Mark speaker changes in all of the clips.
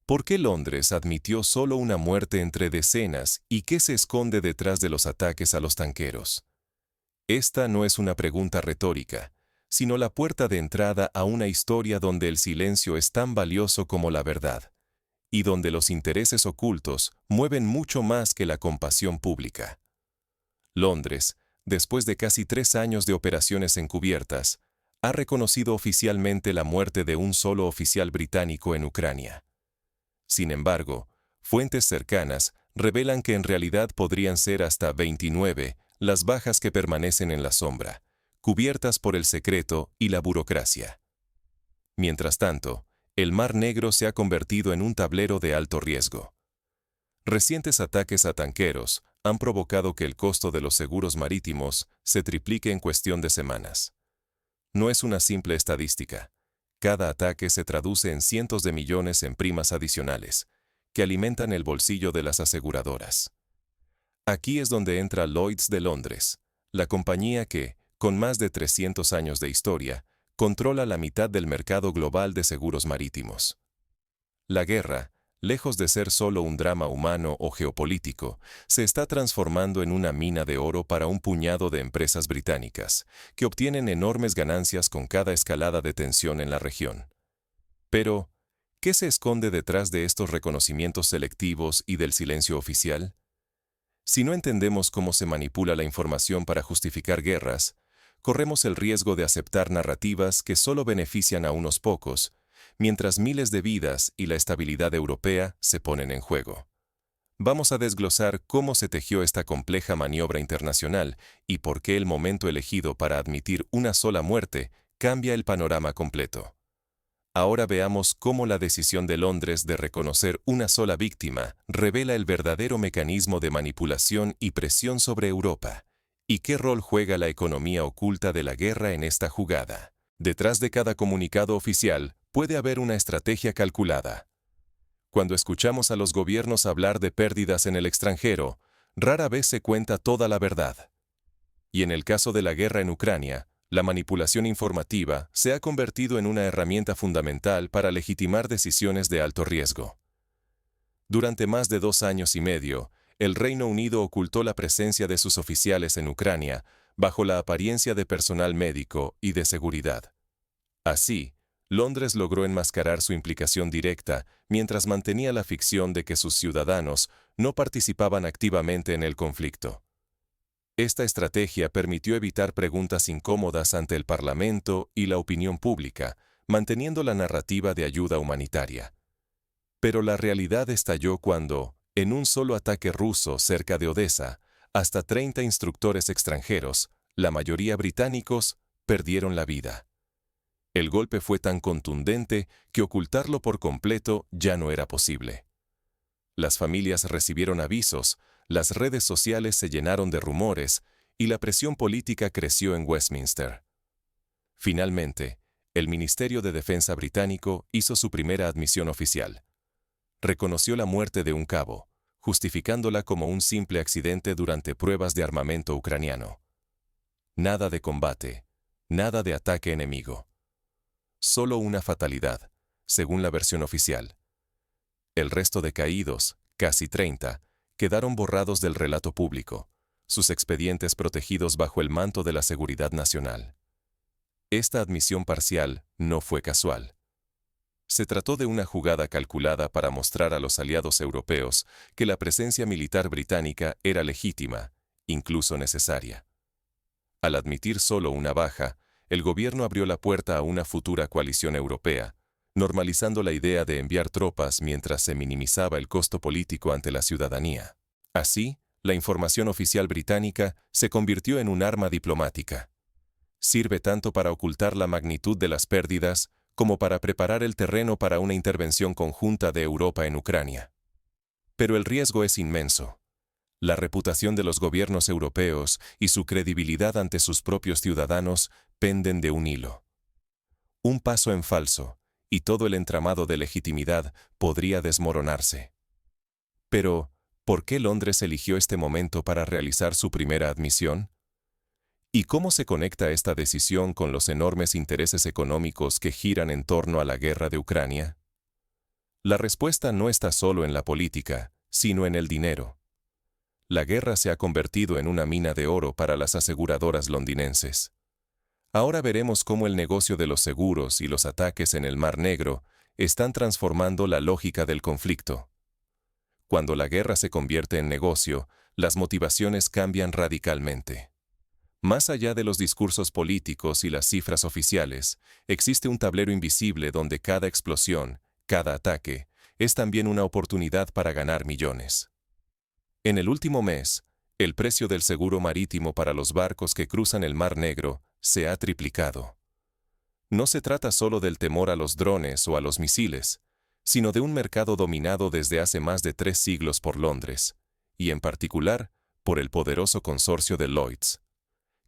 Speaker 1: ¿Por qué Londres admitió solo una muerte entre decenas y qué se esconde detrás de los ataques a los tanqueros? Esta no es una pregunta retórica, sino la puerta de entrada a una historia donde el silencio es tan valioso como la verdad, y donde los intereses ocultos mueven mucho más que la compasión pública. Londres, después de casi 3 años de operaciones encubiertas, ha reconocido oficialmente la muerte de un solo oficial británico en Ucrania. Sin embargo, fuentes cercanas revelan que en realidad podrían ser hasta 29 las bajas que permanecen en la sombra, cubiertas por el secreto y la burocracia. Mientras tanto, el Mar Negro se ha convertido en un tablero de alto riesgo. Recientes ataques a tanqueros han provocado que el costo de los seguros marítimos se triplique en cuestión de semanas. No es una simple estadística. Cada ataque se traduce en cientos de millones en primas adicionales, que alimentan el bolsillo de las aseguradoras. Aquí es donde entra Lloyd's de Londres, la compañía que, con más de 300 años de historia, controla la mitad del mercado global de seguros marítimos. La guerra, lejos de ser solo un drama humano o geopolítico, se está transformando en una mina de oro para un puñado de empresas británicas, que obtienen enormes ganancias con cada escalada de tensión en la región. Pero, ¿qué se esconde detrás de estos reconocimientos selectivos y del silencio oficial? Si no entendemos cómo se manipula la información para justificar guerras, corremos el riesgo de aceptar narrativas que solo benefician a unos pocos, mientras miles de vidas y la estabilidad europea se ponen en juego. Vamos a desglosar cómo se tejió esta compleja maniobra internacional y por qué el momento elegido para admitir una sola muerte cambia el panorama completo. Ahora veamos cómo la decisión de Londres de reconocer una sola víctima revela el verdadero mecanismo de manipulación y presión sobre Europa, y qué rol juega la economía oculta de la guerra en esta jugada. Detrás de cada comunicado oficial puede haber una estrategia calculada. Cuando escuchamos a los gobiernos hablar de pérdidas en el extranjero, rara vez se cuenta toda la verdad. Y en el caso de la guerra en Ucrania, la manipulación informativa se ha convertido en una herramienta fundamental para legitimar decisiones de alto riesgo. Durante más de 2 años y medio, el Reino Unido ocultó la presencia de sus oficiales en Ucrania bajo la apariencia de personal médico y de seguridad. Así, Londres logró enmascarar su implicación directa mientras mantenía la ficción de que sus ciudadanos no participaban activamente en el conflicto. Esta estrategia permitió evitar preguntas incómodas ante el Parlamento y la opinión pública, manteniendo la narrativa de ayuda humanitaria. Pero la realidad estalló cuando, en un solo ataque ruso cerca de Odessa, hasta 30 instructores extranjeros, la mayoría británicos, perdieron la vida. El golpe fue tan contundente que ocultarlo por completo ya no era posible. Las familias recibieron avisos, las redes sociales se llenaron de rumores y la presión política creció en Westminster. Finalmente, el Ministerio de Defensa británico hizo su primera admisión oficial. Reconoció la muerte de un cabo, justificándola como un simple accidente durante pruebas de armamento ucraniano. Nada de combate, nada de ataque enemigo. Solo una fatalidad, según la versión oficial. El resto de caídos, casi 30, quedaron borrados del relato público, sus expedientes protegidos bajo el manto de la seguridad nacional. Esta admisión parcial no fue casual. Se trató de una jugada calculada para mostrar a los aliados europeos que la presencia militar británica era legítima, incluso necesaria. Al admitir solo una baja, el gobierno abrió la puerta a una futura coalición europea, normalizando la idea de enviar tropas mientras se minimizaba el costo político ante la ciudadanía. Así, la información oficial británica se convirtió en un arma diplomática. Sirve tanto para ocultar la magnitud de las pérdidas como para preparar el terreno para una intervención conjunta de Europa en Ucrania. Pero el riesgo es inmenso. La reputación de los gobiernos europeos y su credibilidad ante sus propios ciudadanos penden de un hilo. Un paso en falso, y todo el entramado de legitimidad podría desmoronarse. Pero, ¿por qué Londres eligió este momento para realizar su primera admisión? ¿Y cómo se conecta esta decisión con los enormes intereses económicos que giran en torno a la guerra de Ucrania? La respuesta no está solo en la política, sino en el dinero. La guerra se ha convertido en una mina de oro para las aseguradoras londinenses. Ahora veremos cómo el negocio de los seguros y los ataques en el Mar Negro están transformando la lógica del conflicto. Cuando la guerra se convierte en negocio, las motivaciones cambian radicalmente. Más allá de los discursos políticos y las cifras oficiales, existe un tablero invisible donde cada explosión, cada ataque, es también una oportunidad para ganar millones. En el último mes, el precio del seguro marítimo para los barcos que cruzan el Mar Negro se ha triplicado. No se trata solo del temor a los drones o a los misiles, sino de un mercado dominado desde hace más de 3 siglos por Londres, y en particular por el poderoso consorcio de Lloyd's.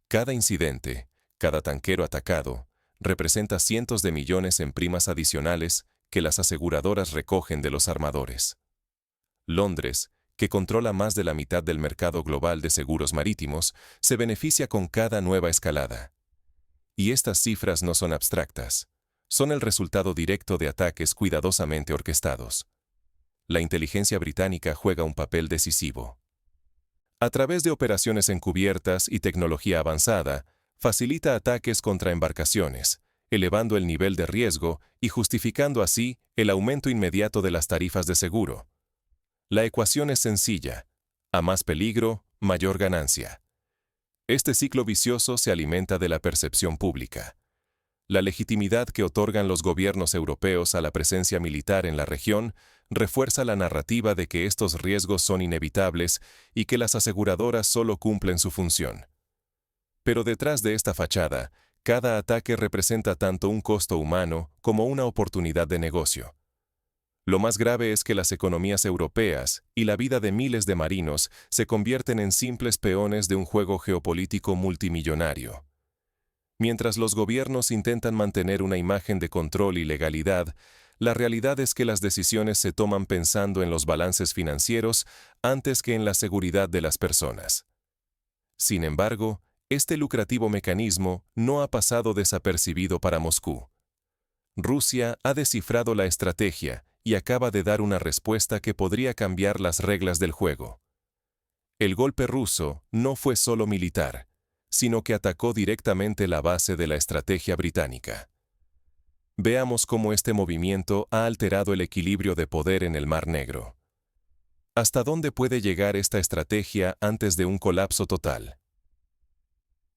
Speaker 1: Cada incidente, cada tanquero atacado, representa cientos de millones en primas adicionales que las aseguradoras recogen de los armadores. Londres, que controla más de la mitad del mercado global de seguros marítimos, se beneficia con cada nueva escalada. Y estas cifras no son abstractas, son el resultado directo de ataques cuidadosamente orquestados. La inteligencia británica juega un papel decisivo. A través de operaciones encubiertas y tecnología avanzada, facilita ataques contra embarcaciones, elevando el nivel de riesgo y justificando así el aumento inmediato de las tarifas de seguro. La ecuación es sencilla: a más peligro, mayor ganancia. Este ciclo vicioso se alimenta de la percepción pública. La legitimidad que otorgan los gobiernos europeos a la presencia militar en la región refuerza la narrativa de que estos riesgos son inevitables y que las aseguradoras solo cumplen su función. Pero detrás de esta fachada, cada ataque representa tanto un costo humano como una oportunidad de negocio. Lo más grave es que las economías europeas y la vida de miles de marinos se convierten en simples peones de un juego geopolítico multimillonario. Mientras los gobiernos intentan mantener una imagen de control y legalidad, la realidad es que las decisiones se toman pensando en los balances financieros antes que en la seguridad de las personas. Sin embargo, este lucrativo mecanismo no ha pasado desapercibido para Moscú. Rusia ha descifrado la estrategia y acaba de dar una respuesta que podría cambiar las reglas del juego. El golpe ruso no fue solo militar, sino que atacó directamente la base de la estrategia británica. Veamos cómo este movimiento ha alterado el equilibrio de poder en el Mar Negro. ¿Hasta dónde puede llegar esta estrategia antes de un colapso total?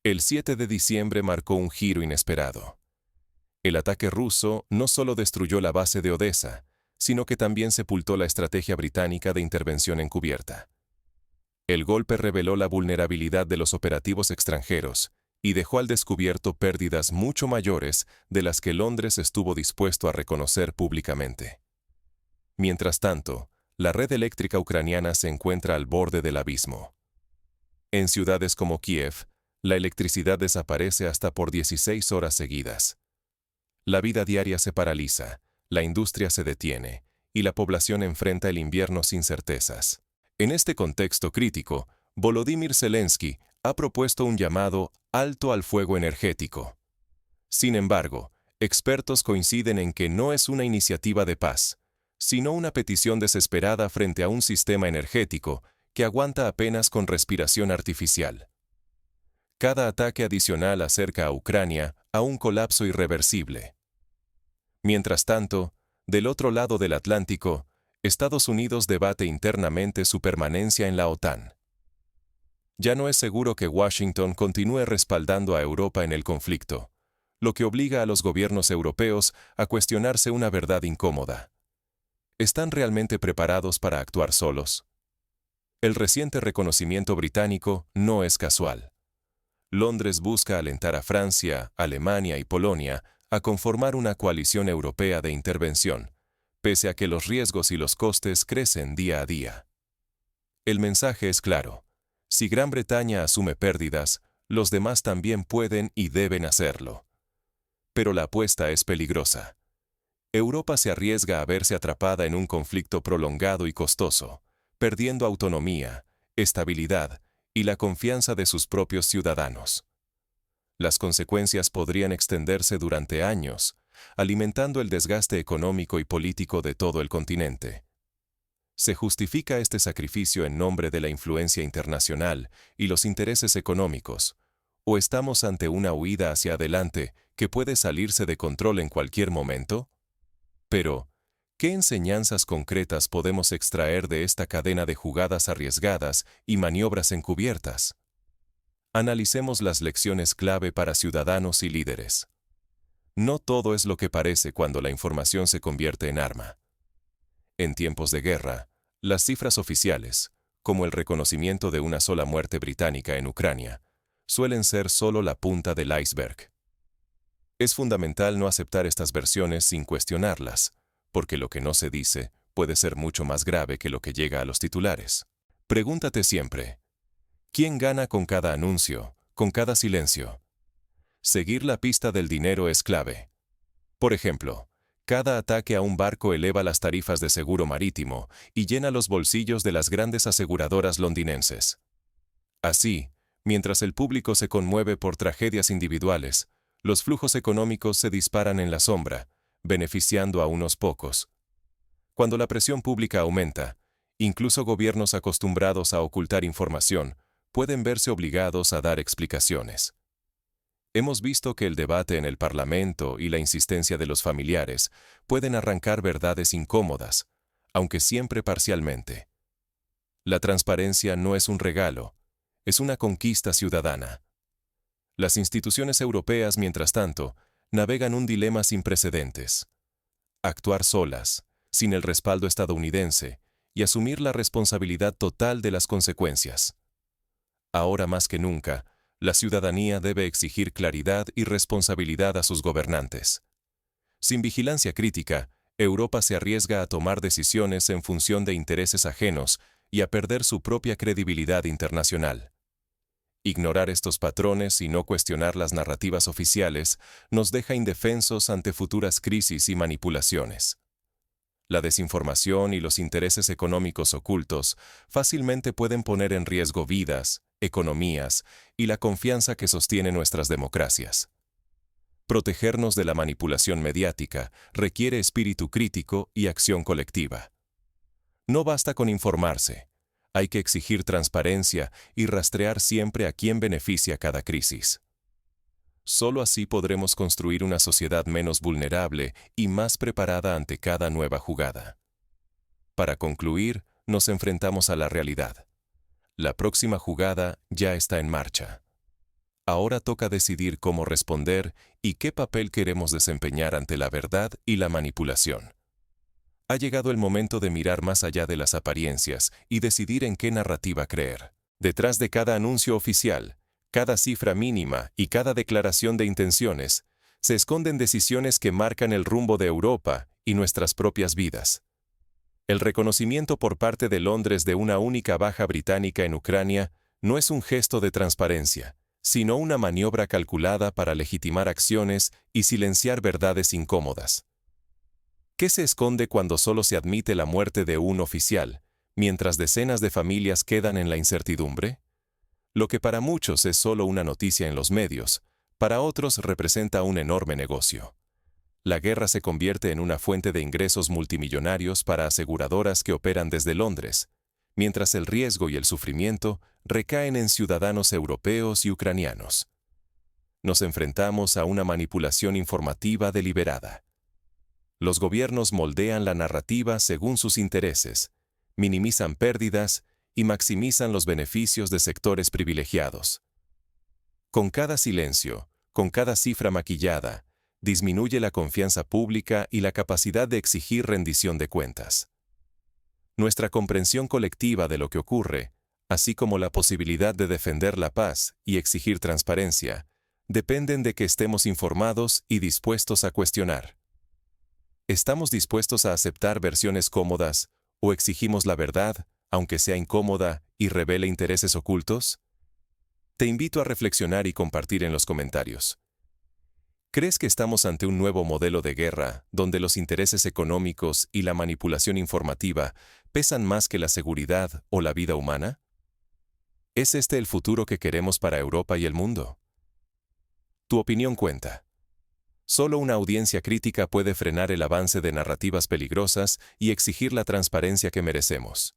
Speaker 1: El 7 de diciembre marcó un giro inesperado. El ataque ruso no solo destruyó la base de Odessa, sino que también sepultó la estrategia británica de intervención encubierta. El golpe reveló la vulnerabilidad de los operativos extranjeros y dejó al descubierto pérdidas mucho mayores de las que Londres estuvo dispuesto a reconocer públicamente. Mientras tanto, la red eléctrica ucraniana se encuentra al borde del abismo. En ciudades como Kiev, la electricidad desaparece hasta por 16 horas seguidas. La vida diaria se paraliza, la industria se detiene, y la población enfrenta el invierno sin certezas. En este contexto crítico, Volodymyr Zelensky ha propuesto un llamado alto al fuego energético. Sin embargo, expertos coinciden en que no es una iniciativa de paz, sino una petición desesperada frente a un sistema energético que aguanta apenas con respiración artificial. Cada ataque adicional acerca a Ucrania a un colapso irreversible. Mientras tanto, del otro lado del Atlántico, Estados Unidos debate internamente su permanencia en la OTAN. Ya no es seguro que Washington continúe respaldando a Europa en el conflicto, lo que obliga a los gobiernos europeos a cuestionarse una verdad incómoda. ¿Están realmente preparados para actuar solos? El reciente reconocimiento británico no es casual. Londres busca alentar a Francia, Alemania y Polonia a conformar una coalición europea de intervención, pese a que los riesgos y los costes crecen día a día. El mensaje es claro: si Gran Bretaña asume pérdidas, los demás también pueden y deben hacerlo. Pero la apuesta es peligrosa. Europa se arriesga a verse atrapada en un conflicto prolongado y costoso, perdiendo autonomía, estabilidad y la confianza de sus propios ciudadanos. Las consecuencias podrían extenderse durante años, alimentando el desgaste económico y político de todo el continente. ¿Se justifica este sacrificio en nombre de la influencia internacional y los intereses económicos? ¿O estamos ante una huida hacia adelante que puede salirse de control en cualquier momento? Pero, ¿qué enseñanzas concretas podemos extraer de esta cadena de jugadas arriesgadas y maniobras encubiertas? Analicemos las lecciones clave para ciudadanos y líderes. No todo es lo que parece cuando la información se convierte en arma. En tiempos de guerra, las cifras oficiales, como el reconocimiento de una sola muerte británica en Ucrania, suelen ser solo la punta del iceberg. Es fundamental no aceptar estas versiones sin cuestionarlas, porque lo que no se dice puede ser mucho más grave que lo que llega a los titulares. Pregúntate siempre, ¿quién gana con cada anuncio, con cada silencio? Seguir la pista del dinero es clave. Por ejemplo, cada ataque a un barco eleva las tarifas de seguro marítimo y llena los bolsillos de las grandes aseguradoras londinenses. Así, mientras el público se conmueve por tragedias individuales, los flujos económicos se disparan en la sombra, beneficiando a unos pocos. Cuando la presión pública aumenta, incluso gobiernos acostumbrados a ocultar información pueden verse obligados a dar explicaciones. Hemos visto que el debate en el Parlamento y la insistencia de los familiares pueden arrancar verdades incómodas, aunque siempre parcialmente. La transparencia no es un regalo, es una conquista ciudadana. Las instituciones europeas, mientras tanto, navegan un dilema sin precedentes. Actuar solas, sin el respaldo estadounidense, y asumir la responsabilidad total de las consecuencias. Ahora más que nunca, la ciudadanía debe exigir claridad y responsabilidad a sus gobernantes. Sin vigilancia crítica, Europa se arriesga a tomar decisiones en función de intereses ajenos y a perder su propia credibilidad internacional. Ignorar estos patrones y no cuestionar las narrativas oficiales nos deja indefensos ante futuras crisis y manipulaciones. La desinformación y los intereses económicos ocultos fácilmente pueden poner en riesgo vidas, economías y la confianza que sostiene nuestras democracias. Protegernos de la manipulación mediática requiere espíritu crítico y acción colectiva. No basta con informarse, hay que exigir transparencia y rastrear siempre a quién beneficia cada crisis. Solo así podremos construir una sociedad menos vulnerable y más preparada ante cada nueva jugada. Para concluir, nos enfrentamos a la realidad. La próxima jugada ya está en marcha. Ahora toca decidir cómo responder y qué papel queremos desempeñar ante la verdad y la manipulación. Ha llegado el momento de mirar más allá de las apariencias y decidir en qué narrativa creer. Detrás de cada anuncio oficial, cada cifra mínima y cada declaración de intenciones, se esconden decisiones que marcan el rumbo de Europa y nuestras propias vidas. El reconocimiento por parte de Londres de una única baja británica en Ucrania no es un gesto de transparencia, sino una maniobra calculada para legitimar acciones y silenciar verdades incómodas. ¿Qué se esconde cuando solo se admite la muerte de un oficial, mientras decenas de familias quedan en la incertidumbre? Lo que para muchos es solo una noticia en los medios, para otros representa un enorme negocio. La guerra se convierte en una fuente de ingresos multimillonarios para aseguradoras que operan desde Londres, mientras el riesgo y el sufrimiento recaen en ciudadanos europeos y ucranianos. Nos enfrentamos a una manipulación informativa deliberada. Los gobiernos moldean la narrativa según sus intereses, minimizan pérdidas y maximizan los beneficios de sectores privilegiados. Con cada silencio, con cada cifra maquillada, disminuye la confianza pública y la capacidad de exigir rendición de cuentas. Nuestra comprensión colectiva de lo que ocurre, así como la posibilidad de defender la paz y exigir transparencia, dependen de que estemos informados y dispuestos a cuestionar. ¿Estamos dispuestos a aceptar versiones cómodas o exigimos la verdad, aunque sea incómoda y revele intereses ocultos? Te invito a reflexionar y compartir en los comentarios. ¿Crees que estamos ante un nuevo modelo de guerra, donde los intereses económicos y la manipulación informativa pesan más que la seguridad o la vida humana? ¿Es este el futuro que queremos para Europa y el mundo? Tu opinión cuenta. Solo una audiencia crítica puede frenar el avance de narrativas peligrosas y exigir la transparencia que merecemos.